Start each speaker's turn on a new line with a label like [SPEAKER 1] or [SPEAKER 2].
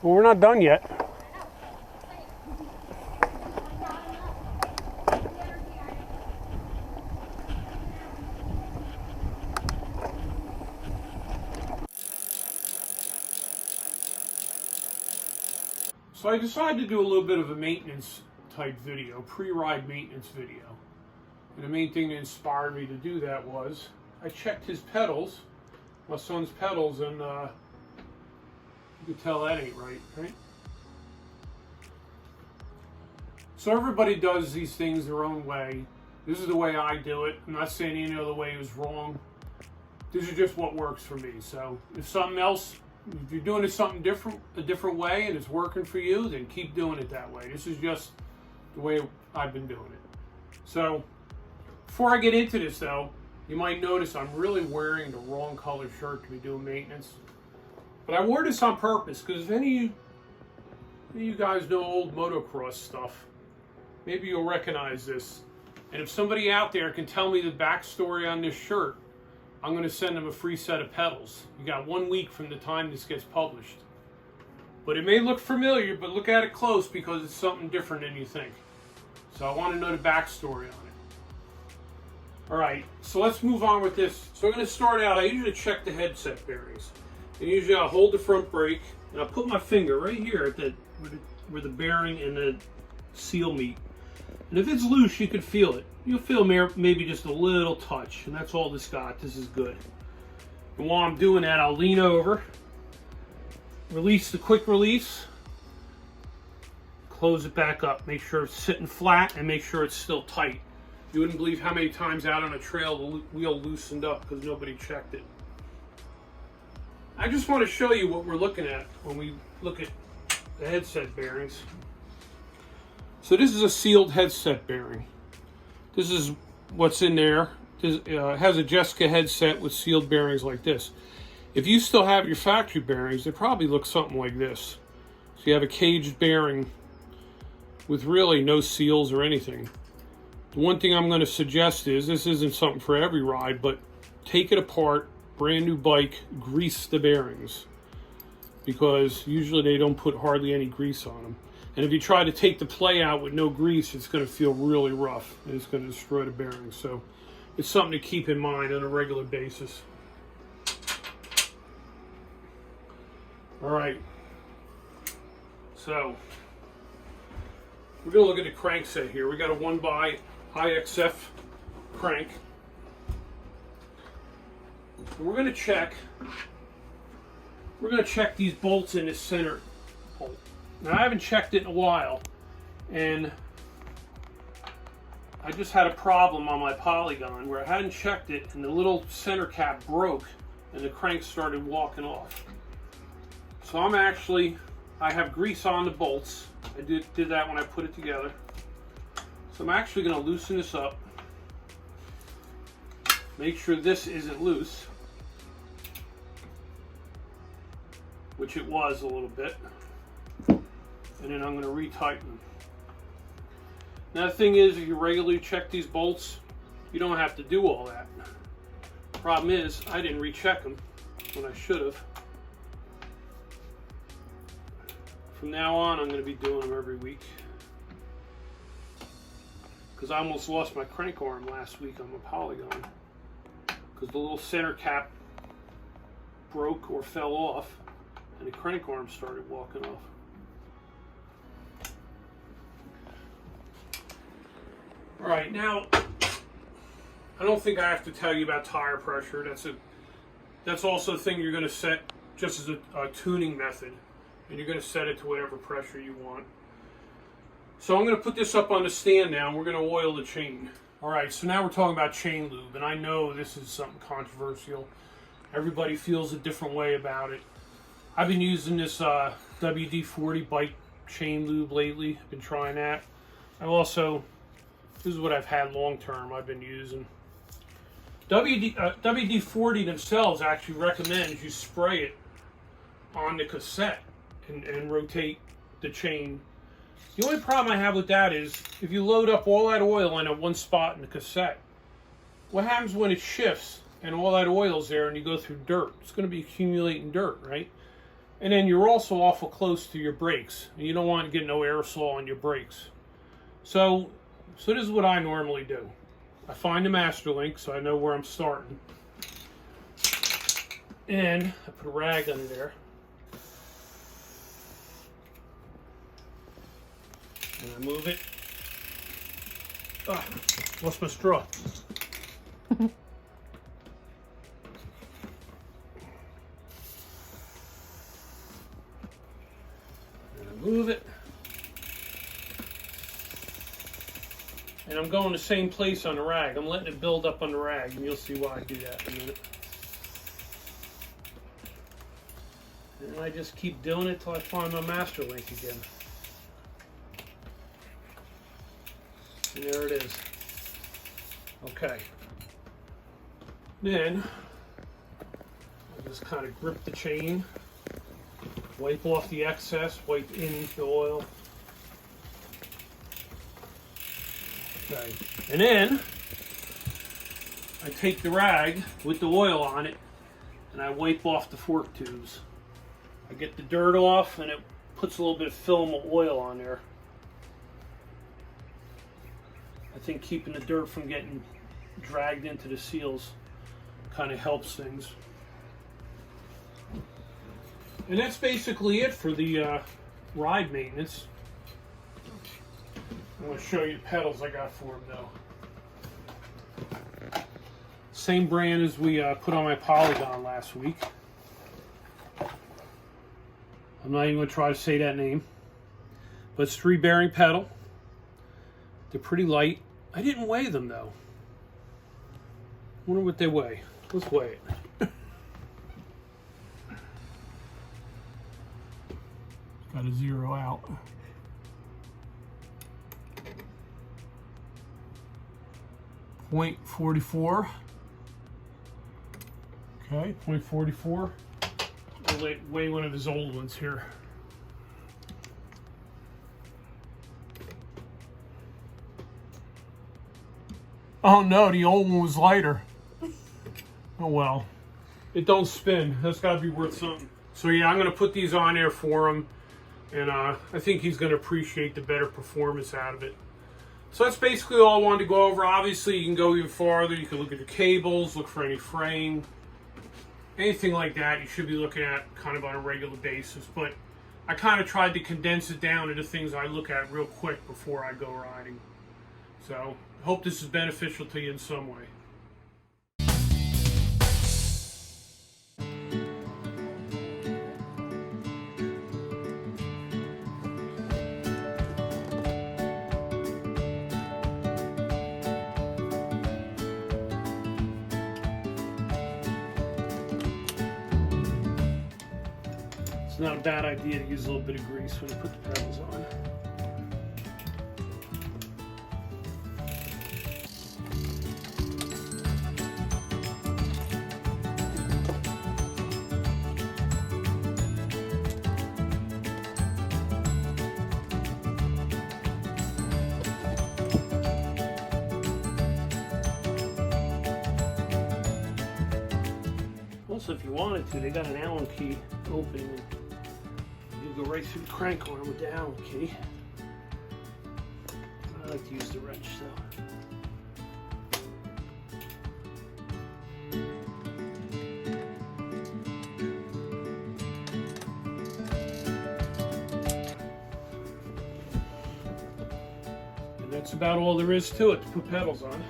[SPEAKER 1] Well, we're not done yet. So I decided to do a little bit of a maintenance type video, pre-ride maintenance video. And the main thing that inspired me to do that was I checked his pedals, my son's pedals, and you can tell that ain't right, right? So everybody does these things their own way. This is the way I do it. I'm not saying any other way is wrong. This is just what works for me. So if something else, if you're doing it something different, a different way, and it's working for you, then keep doing it that way. This is just the way I've been doing it. So before I get into this though, you might notice I'm really wearing the wrong color shirt to be doing maintenance. But I wore this on purpose because if any of you guys know old motocross stuff, maybe you'll recognize this. And if somebody out there can tell me the backstory on this shirt, I'm going to send them a free set of pedals. You got 1 week from the time this gets published. But it may look familiar, but look at it close because it's something different than you think. So I want to know the backstory on it. Alright, so let's move on with this. So I'm going to start out, I usually check the headset bearings. And usually I'll hold the front brake, and I'll put my finger right here at where the bearing and the seal meet. And if it's loose, you can feel it. You'll feel maybe just a little touch, and that's all this got. This is good. And while I'm doing that, I'll lean over, release the quick release, close it back up. Make sure it's sitting flat, and make sure it's still tight. You wouldn't believe how many times out on a trail the wheel loosened up because nobody checked it. I just want to show you what we're looking at when we look at the headset bearings. So this is a sealed headset bearing. This is what's in there. It has a Jessica headset with sealed bearings like this. If you still have your factory bearings, they probably look something like this. So you have a caged bearing with really no seals or anything. The one thing I'm going to suggest is, this isn't something for every ride, but take it apart, brand new bike, grease the bearings. Because usually they don't put hardly any grease on them. And if you try to take the play out with no grease, it's going to feel really rough and it's going to destroy the bearings. So it's something to keep in mind on a regular basis. All right. So we're going to look at the crank set here. We got a 1x IXF crank. And we're going to check these bolts in the center bolt. Now, I haven't checked it in a while, and I just had a problem on my Polygon where I hadn't checked it, and the little center cap broke, and the crank started walking off. So I have grease on the bolts. I did that when I put it together. So I'm actually going to loosen this up, make sure this isn't loose, which it was a little bit. And then I'm going to retighten them. Now the thing is, if you regularly check these bolts, you don't have to do all that. Problem is, I didn't recheck them when I should have. From now on, I'm going to be doing them every week. Because I almost lost my crank arm last week on my Polygon. Because the little center cap broke or fell off, and the crank arm started walking off. All right, now, I don't think I have to tell you about tire pressure. That's also a thing you're going to set just as a tuning method, and you're going to set it to whatever pressure you want. So I'm going to put this up on the stand now, and we're going to oil the chain. All right, so now we're talking about chain lube, and I know this is something controversial. Everybody feels a different way about it. I've been using this WD-40 bike chain lube lately. I've been trying that. This is what I've had long term, I've been using. WD-40 themselves actually recommends you spray it on the cassette and rotate the chain. The only problem I have with that is if you load up all that oil in at one spot in the cassette, what happens when it shifts and all that oil's there and you go through dirt? It's going to be accumulating dirt, right? And then you're also awful close to your brakes. And you don't want to get no aerosol on your brakes. So this is what I normally do. I find the master link so I know where I'm starting. And I put a rag under there. And I move it. Ah, lost my straw. And I move it. And I'm going the same place on the rag. I'm letting it build up on the rag, and you'll see why I do that in a minute. And I just keep doing it till I find my master link again. And there it is. Okay. Then I just kind of grip the chain, wipe off the excess, wipe in the oil. Okay. And then I take the rag with the oil on it and I wipe off the fork tubes. I get the dirt off and it puts a little bit of film of oil on there. I think keeping the dirt from getting dragged into the seals kind of helps things. And that's basically it for the ride maintenance. I'm going to show you the pedals I got for them though. Same brand as we put on my Polygon last week. I'm not even going to try to say that name. But it's 3-bearing pedal. They're pretty light. I didn't weigh them though. Wonder what they weigh. Let's weigh it. Got to zero out. .44. Okay, .44. We'll weigh one of his old ones here. Oh no, the old one was lighter. Oh well. It don't spin. That's got to be worth something. So yeah, I'm going to put these on there for him. And I think he's going to appreciate the better performance out of it. So that's basically all I wanted to go over. Obviously, you can go even farther. You can look at the cables, look for any fraying. Anything like that you should be looking at kind of on a regular basis. But I kind of tried to condense it down into things I look at real quick before I go riding. So I hope this is beneficial to you in some way. It's not a bad idea to use a little bit of grease when you put the pedals on. Also, if you wanted to, they got an Allen key opening. You go right through the crank arm with the Allen key. I like to use the wrench though. And that's about all there is to it to put pedals on.